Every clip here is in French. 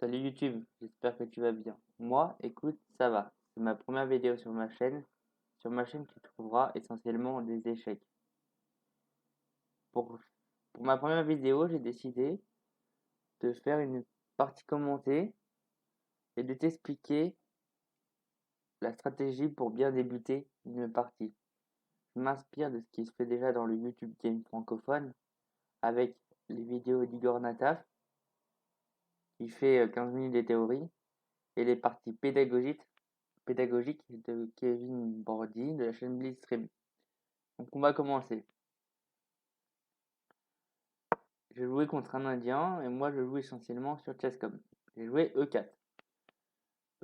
Salut YouTube, j'espère que tu vas bien. Moi, écoute, ça va. C'est ma première vidéo sur ma chaîne. Sur ma chaîne, tu trouveras essentiellement des échecs. Pour, pour ma première vidéo, j'ai décidé de faire une partie commentée et de t'expliquer la stratégie pour bien débuter une partie. Je m'inspire de ce qui se fait déjà dans le YouTube Game francophone avec les vidéos d'Igor Nataf qui fait 15 minutes de théorie et les parties pédagogiques de Kevin Bordy de la chaîne Blitzstream. Donc on va commencer. J'ai joué contre un Indien et moi je joue essentiellement sur Chesscom. J'ai joué E4.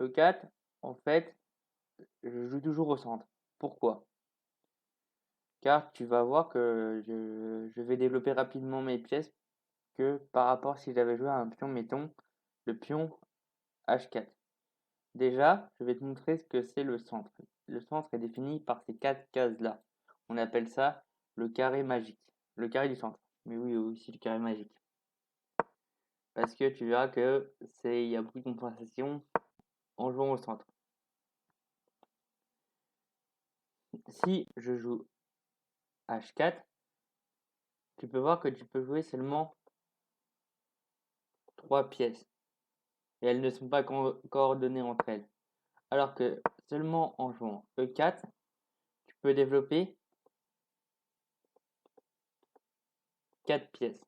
E4, en fait, je joue toujours au centre. Pourquoi? Car tu vas voir que je vais développer rapidement mes pièces que par rapport si j'avais joué à un pion, mettons, le pion H4. Déjà, je vais te montrer ce que c'est le centre. Le centre est défini par ces quatre cases-là. On appelle ça le carré magique. Le carré du centre. Mais oui, aussi le carré magique. Parce que tu verras que il y a beaucoup de compensation en jouant au centre. Si je joue H4, tu peux voir que tu peux jouer seulement 3 pièces. Et elles ne sont pas coordonnées entre elles. Alors que seulement en jouant E4, tu peux développer 4 pièces.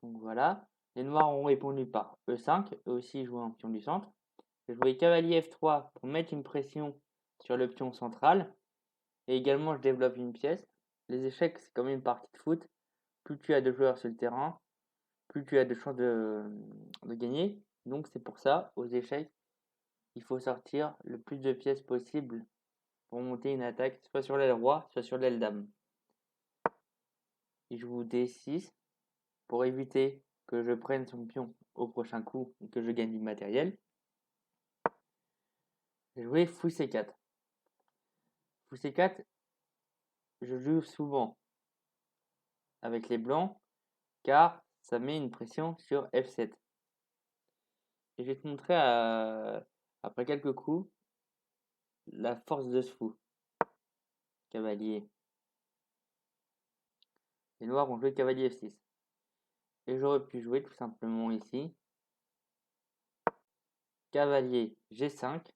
Donc voilà. Les noirs ont répondu par E5, eux aussi jouent un pion du centre. J'ai joué cavalier F3 pour mettre une pression sur le pion central. Et également, je développe une pièce. Les échecs, c'est comme une partie de foot. Plus tu as de joueurs sur le terrain, plus tu as de chances de gagner. Donc c'est pour ça, aux échecs, il faut sortir le plus de pièces possible pour monter une attaque, soit sur l'aile roi, soit sur l'aile dame. Il joue D6 pour éviter que je prenne son pion au prochain coup et que je gagne du matériel. J'ai joué fou C4. Fou C4, je joue souvent avec les blancs car ça met une pression sur F7. Et je vais te montrer après quelques coups la force de ce fou. Cavalier. Les noirs ont joué cavalier F6. Et j'aurais pu jouer tout simplement ici. Cavalier G5.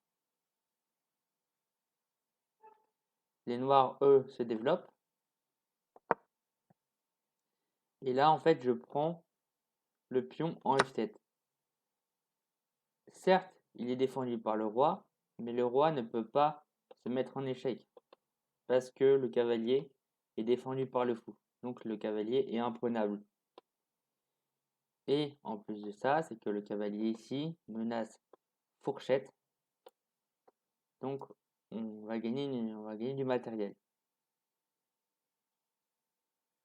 Les noirs, eux, se développent. Et là, en fait, je prends le pion en F7. Certes, il est défendu par le roi, mais le roi ne peut pas se mettre en échec. Parce que le cavalier est défendu par le fou. Donc le cavalier est imprenable. Et en plus de ça, c'est que le cavalier ici menace fourchette. Donc on va gagner du matériel.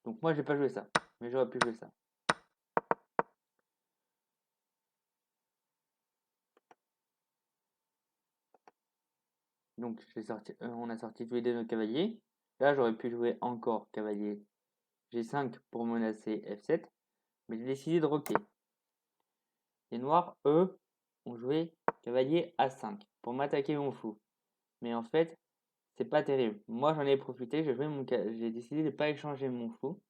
Donc moi j'ai pas joué ça, mais j'aurais pu jouer ça. Donc on a sorti tous les deux nos cavaliers. Là j'aurais pu jouer encore cavalier G5 pour menacer F7, mais j'ai décidé de roquer. Les noirs, eux, ont joué cavalier A5 pour m'attaquer mon fou. Mais en fait, c'est pas terrible. Moi j'en ai profité, j'ai décidé de ne pas échanger mon fou.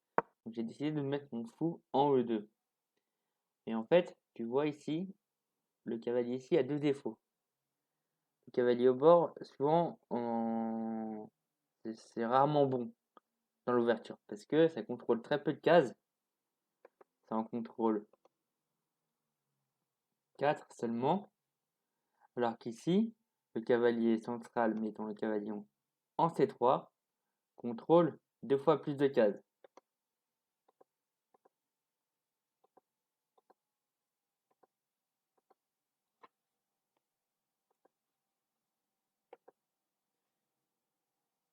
Donc j'ai décidé de mettre mon fou en E2. Et en fait, tu vois ici, le cavalier ici a deux défauts. Le cavalier au bord, souvent, c'est rarement bon dans l'ouverture parce que ça contrôle très peu de cases. Ça en contrôle 4 seulement. Alors qu'ici, le cavalier central, mettons le cavalier en C3, contrôle 2 fois plus de cases.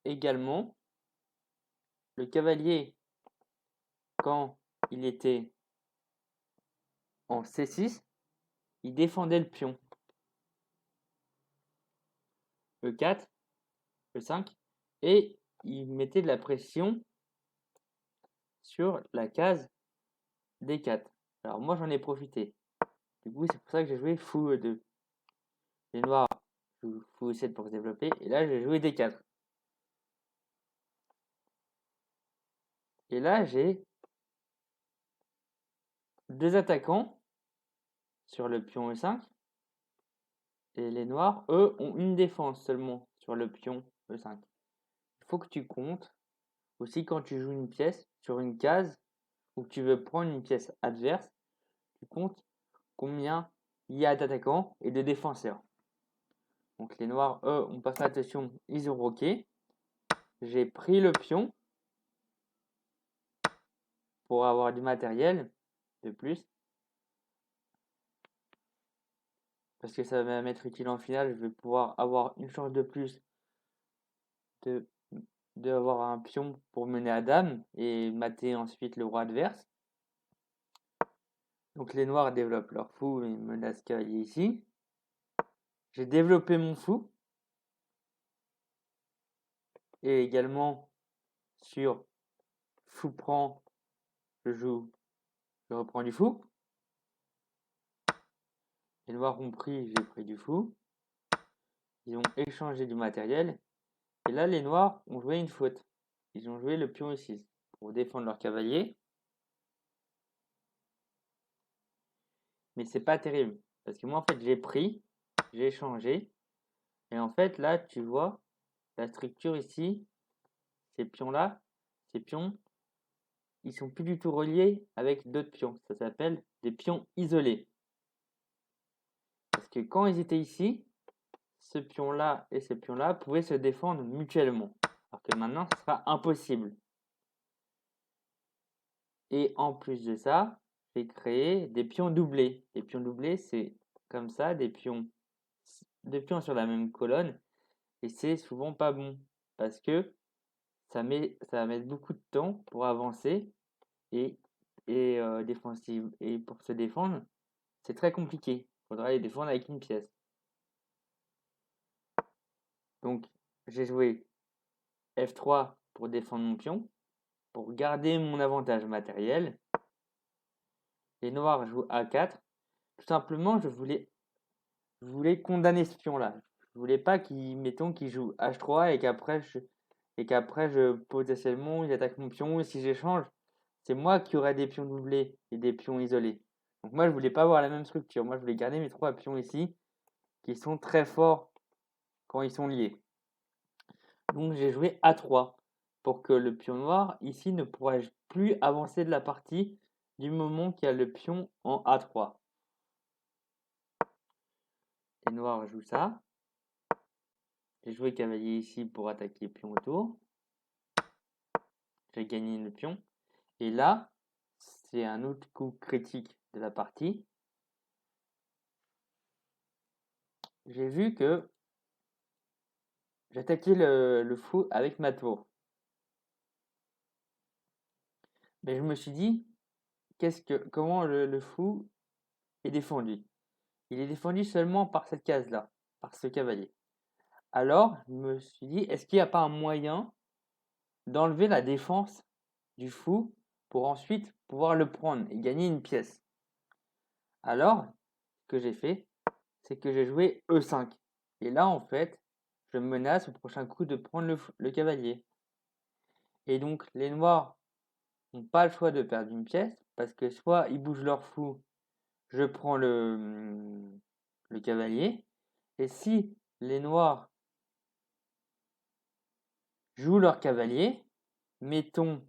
Également, le cavalier, quand il était en C6, il défendait le pion. E4, E5, et il mettait de la pression sur la case D4. Alors moi j'en ai profité. Du coup c'est pour ça que j'ai joué fou E2. Les noirs jouent fou E7 pour se développer. Et là j'ai joué D4. Et là j'ai deux attaquants sur le pion E5. Et les noirs, eux, ont une défense seulement sur le pion E5. Il faut que tu comptes aussi quand tu joues une pièce sur une case ou que tu veux prendre une pièce adverse, tu comptes combien il y a d'attaquants et de défenseurs. Donc les noirs, eux, ont pas fait attention, ils ont roqué. J'ai pris le pion pour avoir du matériel de plus. Parce que ça va m'être utile en finale, je vais pouvoir avoir une chance de plus de d'avoir un pion pour mener à dame et mater ensuite le roi adverse. Donc les noirs développent leur fou et menacent cavalier ici. J'ai développé mon fou. Et également sur fou prend, je reprends du fou. Les noirs ont pris, j'ai pris du fou. Ils ont échangé du matériel. Et là, les noirs ont joué une faute. Ils ont joué le pion E6 pour défendre leur cavalier. Mais c'est pas terrible. Parce que moi, en fait, j'ai pris, j'ai échangé. Et en fait, là, tu vois, la structure ici, ces pions-là, ces pions, ils sont plus du tout reliés avec d'autres pions. Ça s'appelle des pions isolés. Parce que quand ils étaient ici, ce pion-là et ce pion-là pouvaient se défendre mutuellement. Alors que maintenant, ce sera impossible. Et en plus de ça, j'ai créé des pions doublés. Les pions doublés, c'est comme ça, deux pions sur la même colonne. Et c'est souvent pas bon. Parce que ça va mettre beaucoup de temps pour avancer et défensive. Et pour se défendre, c'est très compliqué. Il faudra les défendre avec une pièce. Donc, j'ai joué F3 pour défendre mon pion, pour garder mon avantage matériel. Les noirs jouent A4. Tout simplement, je voulais condamner ce pion-là. Je voulais pas qu'il joue H3 et qu'après potentiellement il attaque mon pion et si j'échange, c'est moi qui aurais des pions doublés et des pions isolés. Donc moi je voulais pas avoir la même structure. Moi je voulais garder mes trois pions ici qui sont très forts quand ils sont liés. Donc j'ai joué A3 pour que le pion noir ici ne pourra plus avancer de la partie du moment qu'il y a le pion en A3. Les noirs jouent ça. J'ai joué cavalier ici pour attaquer pion autour. J'ai gagné le pion. Et là, c'est un autre coup critique de la partie. J'ai vu que j'attaquais le fou avec ma tour. Mais je me suis dit, comment le fou est défendu? Il est défendu seulement par cette case-là, par ce cavalier. Alors, je me suis dit, est-ce qu'il n'y a pas un moyen d'enlever la défense du fou pour ensuite pouvoir le prendre et gagner une pièce? Alors, ce que j'ai fait, c'est que j'ai joué E5. Et là, en fait, je menace au prochain coup de prendre le cavalier. Et donc, les noirs n'ont pas le choix de perdre une pièce, parce que soit ils bougent leur fou, je prends le cavalier, et si les noirs jouent leur cavalier, mettons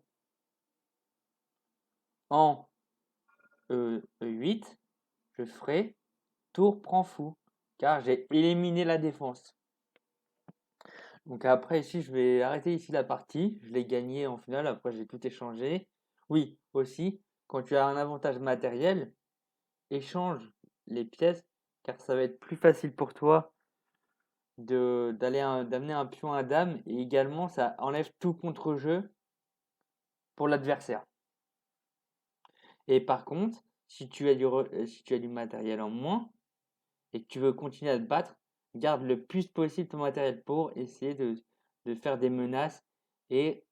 en E8, je ferai tour prend fou, car j'ai éliminé la défense. Donc après ici, je vais arrêter ici la partie. Je l'ai gagné en finale, après j'ai tout échangé. Oui, aussi, quand tu as un avantage matériel, échange les pièces, car ça va être plus facile pour toi d'amener un pion à dame, et également ça enlève tout contre-jeu pour l'adversaire. Et par contre, si tu as du matériel en moins et que tu veux continuer à te battre, garde le plus possible ton matériel pour essayer de faire des menaces et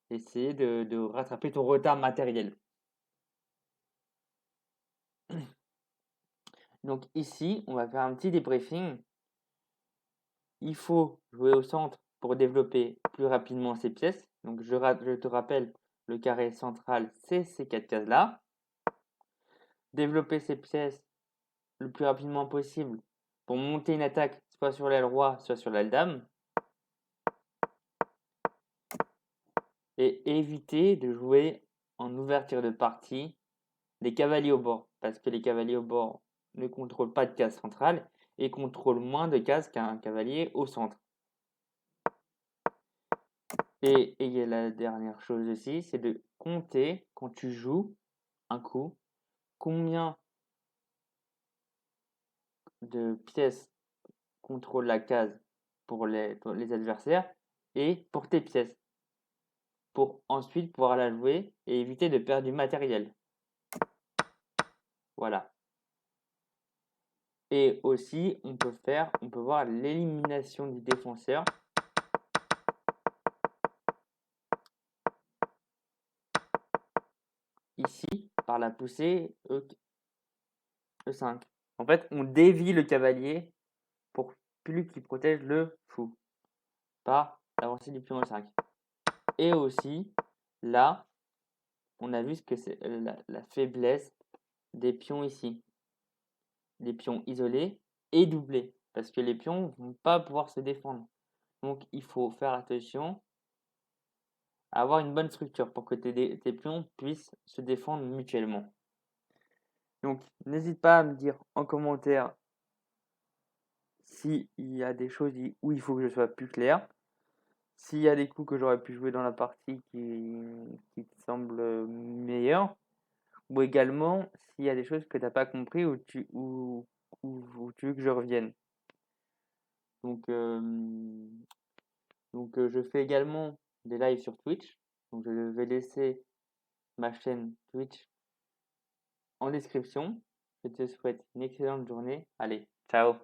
essayer de rattraper ton retard matériel. Donc ici, on va faire un petit débriefing. Il faut jouer au centre pour développer plus rapidement ces pièces. Donc je te rappelle, le carré central, c'est ces 4 cases-là. Développer ces pièces le plus rapidement possible pour monter une attaque soit sur l'aile roi, soit sur l'aile dame. Et éviter de jouer en ouverture de partie des cavaliers au bord, parce que les cavaliers au bord ne contrôlent pas de case centrale et contrôlent moins de cases qu'un cavalier au centre. Et la dernière chose aussi, c'est de compter quand tu joues un coup, combien de pièces contrôlent la case pour les adversaires et pour tes pièces, pour ensuite pouvoir la jouer et éviter de perdre du matériel. Voilà. Et aussi, on peut voir l'élimination du défenseur. Ici, par la poussée E5. En fait, on dévie le cavalier pour plus qu'il protège le fou par l'avancée du pion E5. Et aussi, là, on a vu ce que c'est la faiblesse des pions ici. Les pions isolés et doublés. Parce que les pions ne vont pas pouvoir se défendre. Donc, il faut faire attention à avoir une bonne structure pour que tes pions puissent se défendre mutuellement. Donc, n'hésite pas à me dire en commentaire s'il y a des choses où il faut que je sois plus clair. S'il y a des coups que j'aurais pu jouer dans la partie qui te semblent meilleurs. Ou également s'il y a des choses que tu n'as pas compris ou tu veux que je revienne. Donc, je fais également des lives sur Twitch. Donc, je vais laisser ma chaîne Twitch en description. Je te souhaite une excellente journée. Allez, ciao!